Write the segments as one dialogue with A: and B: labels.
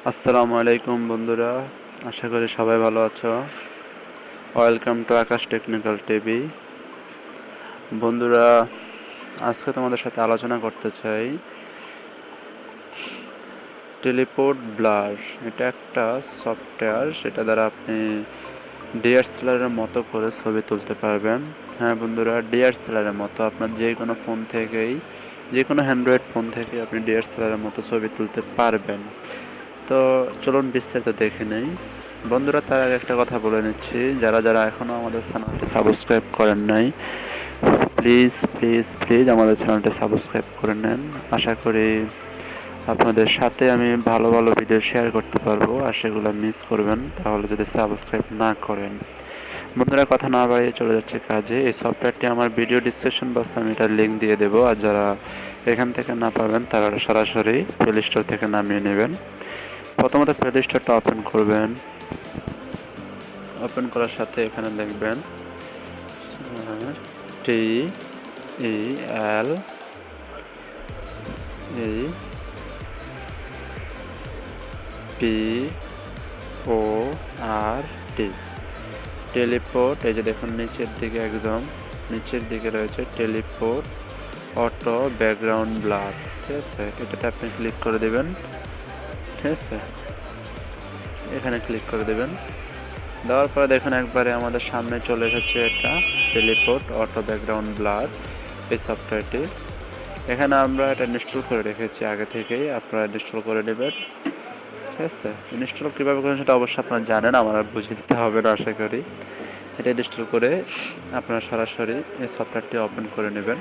A: আসসালামু আলাইকুম বন্ধুরা, আশা করি সবাই ভালো আছো। Welcome to Akash technical TV. বন্ধুরা, আজকে তোমাদের সাথে আলোচনা করতে চাই টেলিপোর্ট ব্লার। এটা একটা সফটওয়্যার, সেটা দ্বারা আপনি ডিএসএলআরের মতো করে ছবি তুলতে পারবেন। হ্যাঁ বন্ধুরা, ডিএসএলআরের মতো আপনার যে কোনো ফোন থেকেই, যে কোনো অ্যান্ড্রয়েড ফোন থেকে আপনি ডিএসএলআরের মতো ছবি তুলতে পারবেন। তো চলুন বিস্তারিত দেখে নেই। বন্ধুরা, তার আগে একটা কথা বলে নিচ্ছি, যারা যারা এখনও আমাদের চ্যানেলটি সাবস্ক্রাইব করেন নাই, প্লিজ প্লিজ প্লিজ আমাদের চ্যানেলটি সাবস্ক্রাইব করে নেন। আশা করি আপনাদের সাথে আমি ভালো ভালো ভিডিও শেয়ার করতে পারবো, আর সেগুলো মিস করবেন তাহলে যদি সাবস্ক্রাইব না করেন। বন্ধুরা, কথা না বাড়িয়ে চলে যাচ্ছে কাজে। এই সফটওয়্যারটি আমার ভিডিও ডিসক্রিপশন বক্সে আমি এটার লিঙ্ক দিয়ে দেবো, আর যারা এখান থেকে না পাবেন তারা সরাসরি প্লে স্টোর থেকে নামিয়ে নেবেন। প্রথমত প্লে স্টোরটা ওপেন করবেন। ওপেন করার সাথে এখানে লিখবেন TELEPORT। টেলিপোর্ট, এই যে দেখুন নিচের দিকে, একদম নিচের দিকে রয়েছে টেলিপোর্ট অটো ব্যাকগ্রাউন্ড ব্লার। ঠিক আছে, এটাতে আপনি ক্লিক করে দেবেন। ঠিক আছে, এখানে ক্লিক করে দেবেন। দেওয়ার পরে দেখুন একবারে আমাদের সামনে চলে এসেছে এটা টেলিপোর্ট অটো ব্যাকগ্রাউন্ড ব্লার, এই সফটওয়্যারটি। এখানে আমরা এটা ইনস্টল করে রেখেছি আগে থেকেই, আপনারা ইনস্টল করে নেবেন। ঠিক আছে, ইনস্টল কীভাবে করেন সেটা অবশ্যই আপনারা জানেন, আমার আর বুঝিয়ে দিতে হবে না আশা করি। এটা ইনস্টল করে আপনারা সরাসরি এই সফটওয়্যারটি ওপেন করে নেবেন।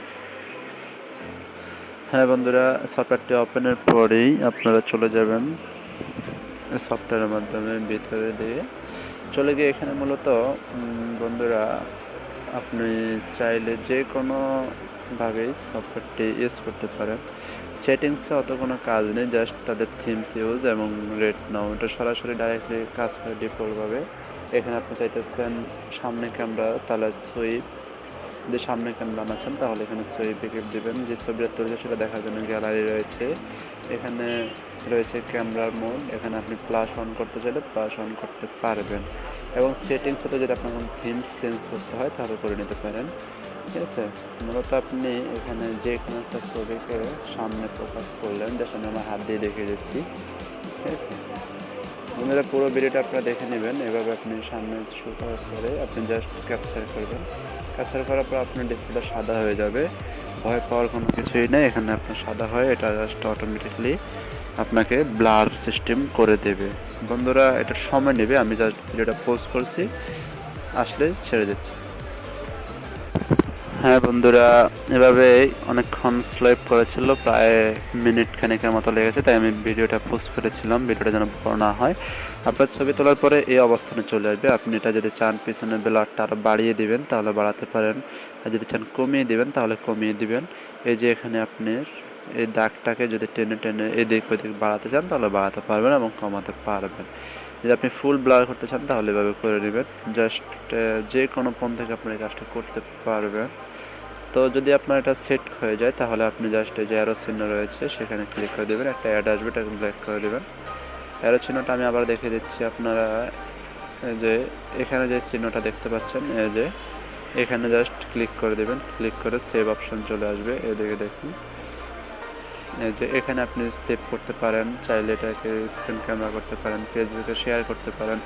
A: হ্যাঁ বন্ধুরা, সফটওয়্যারটি ওপেনের পরেই আপনারা চলে যাবেন এই সফটওয়্যারের মাধ্যমে ভিতরে দিয়ে চলে গিয়ে এখানে মূলত বন্ধুরা আপনি চাইলে যে কোনোভাবেই সফটওয়্যারটি ইউজ করতে পারেন। সেটিংসে অত কোনো কাজ নেই, জাস্ট তাদের থিমস ইউজ এবং রেট নাও, এটা সরাসরি ডাইরেক্টলি কাজ করে ডিফল্টভাবে। এখানে আপনি চাইতেছেন সামনে ক্যামেরা, তাহলে সুইপ, যদি সামনে ক্যামেরা বানাচ্ছেন তাহলে এখানে সুইপে ক্লিক দেবেন। যে ছবিটা তুলছে সেটা দেখার জন্য গ্যালারি রয়েছে, এখানে রয়েছে ক্যামেরার মোড, এখানে আপনি প্লাস অন করতে চাইলে প্লাস অন করতে পারবেন। এবং সেটিংসে যদি আপনার কোনো থিমস চেঞ্জ করতে হয় তাহলে করে নিতে পারেন। ঠিক আছে, মূলত আপনি এখানে যে কোনো একটা ছবিকে সামনে ফোকাস করলেন, যার সামনে আমার হাত দিয়ে দেখিয়ে দিচ্ছি। ঠিক আছে বন্ধুরা, পুরো ভিডিওটা আপনারা দেখে নেবেন। এভাবে আপনি সামনে শো করার পরে আপনি জাস্ট ক্যাপচার করবেন। ক্যাপচার করার পর আপনার ডিসপ্লেটা সাদা হয়ে যাবে, ভয় পাওয়ার কোনো কিছুই নেই। এখানে আপনার সাদা হয়, এটা জাস্ট অটোমেটিকলি আপনাকে ব্লার সিস্টেম করে দেবে। বন্ধুরা, এটা সময় নেবে, আমি জাস্ট ভিডিওটা পোস্ট করছি, আসলে ছেড়ে দিচ্ছি। হ্যাঁ বন্ধুরা, এভাবে অনেকক্ষণ স্লাইপ করেছিল, প্রায় মিনিট খানিকের মতো লেগেছে, তাই আমি ভিডিওটা পোস্ট করেছিলাম, ভিডিওটা যেন বড় না হয়। আপনার ছবি তোলার পরে এই অবস্থানে চলে আসবে। আপনি এটা যদি চান পিছনে ব্লারটা আরও বাড়িয়ে দিবেন তাহলে বাড়াতে পারেন, আর যদি চান কমিয়ে দিবেন তাহলে কমিয়ে দিবেন। এই যে এখানে আপনি এই দাগটাকে যদি টেনে টেনে এদিক ওদিক বাড়াতে চান তাহলে বাড়াতে পারবেন এবং কমাতে পারবেন। যদি আপনি ফুল ব্লার করতে চান তাহলে এভাবে করে নেবেন। জাস্ট যে কোনো ফোন থেকে আপনি এই কাজটা করতে পারবেন। তো যদি আপনার এটা সেট হয়ে যায় তাহলে আপনি জাস্ট এই যে অ্যারো চিহ্ন রয়েছে সেখানে ক্লিক করে দেবেন, একটা অ্যাড আসবে, এটা ক্লিক করে দেবেন। অ্যারো চিহ্নটা আমি আবার দেখে দিচ্ছি আপনারা, এই যে এখানে যে চিহ্নটা দেখতে পাচ্ছেন, এই যে এখানে জাস্ট ক্লিক করে দেবেন। ক্লিক করে সেভ অপশন চলে আসবে, এদিকে দেখুন, এই যে এখানে আপনি সেভ করতে পারেন, চাইলে এটাকে স্ক্রিন ক্যামেরা করতে পারেন, ফেসবুকে শেয়ার করতে পারেন।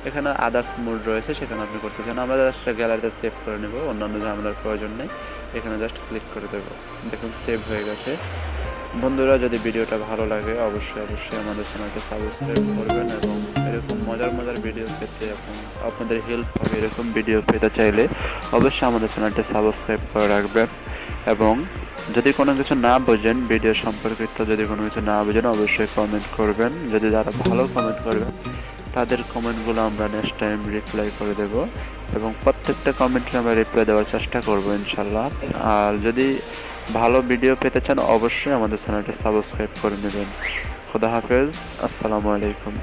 A: এখানে আদার্স মোড রয়েছে, সেখানে আপনি করতে চান। আমরা জাস্ট গ্যালারিতে সেভ করে নেব, অন্যান্য ঝামেলার প্রয়োজন নেই। এখানে জাস্ট ক্লিক করে দেবো, দেখুন সেভ হয়ে গেছে। বন্ধুরা, যদি ভিডিওটা ভালো লাগে অবশ্যই অবশ্যই আমাদের চ্যানেলকে সাবস্ক্রাইব করবেন, এবং এরকম মজার মজার ভিডিও পেতে এবং আপনাদের হেল্প হবে এরকম ভিডিও পেতে চাইলে অবশ্যই আমাদের চ্যানেলটি সাবস্ক্রাইব করে রাখবেন। এবং যদি কোনো কিছু না বোঝেন ভিডিও সম্পর্কিত, যদি কোনো কিছু না বোঝেন অবশ্যই কমেন্ট করবেন। যদি যারা ভালো কমেন্ট করবেন তাদের কমেন্টগুলো আমরা নেক্সট টাইম রিপ্লাই করে দেব, এবং প্রত্যেকটা কমেন্টে আমরা রিপ্লাই দেওয়ার চেষ্টা করব ইনশাল্লাহ। আর যদি ভালো ভিডিও পেতে চান অবশ্যই আমাদের চ্যানেলটি সাবস্ক্রাইব করে নেবেন। খুদা হাফেজ, আসসালামু আলাইকুম।